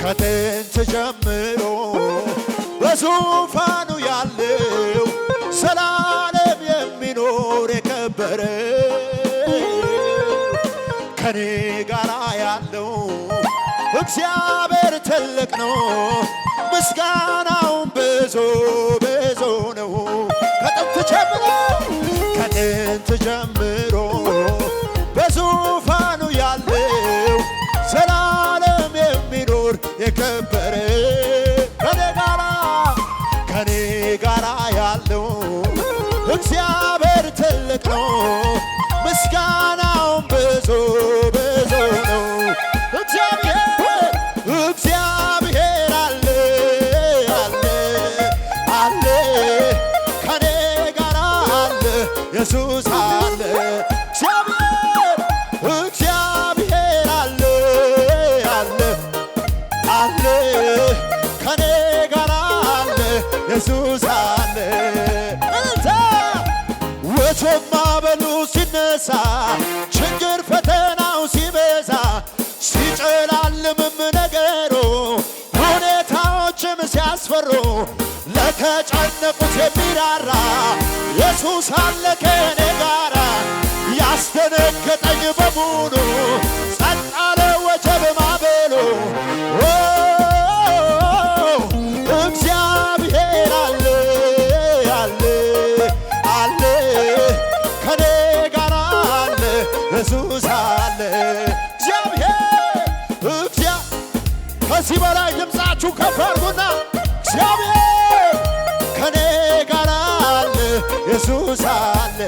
ከጥንት ጀምሮ በዙፋኑ ያለው ዘላለም የሚኖር የከበረ ከኔ ጋር ያለው እግዚአብሔር ትልቅ ነው፣ ምስጋናውን ብዙ ብዙ ነው። ከጥንት ጀምሮ በዙፋኑ ያለው ዘላለም የሚኖር የከበረ ከኔ ጋራ ያለው እግዚአብሔር ትልቅ ነው፣ ምስጋናውን ብዙ ብዙ ነው። እግዚአብሔር አለ አለ አለ ከኔ ጋራ አለ ኢየሱስ አለ። እግዚአብሔር አለ አለ አለ ከኔ ጋራ አለ ኢየሱስ አለ። ወጀብ ማዕበሉ ሲነሳ ችግር ፈተናው ሲበዛ ሲጨላልምም ነገሩ ሁኔታዎችም ሲያስፈሩ ለተጨነቁት የሚራራ ኢየሱስ አለ ከኔ ጋራ። ያስደነገጠኝ በሙሉ ጸጥ አለ ወጀብ ማዕበሉ። እግዚአብሔር አለ አለ አለ ከኔ ጋራ አለ ኢየሱስ አለ። ከዚህ በላይ ድምፃችሁ ከፍ አድርጉና እግዚአብሔር ከኔ ጋር አለ ኢየሱስ አለ።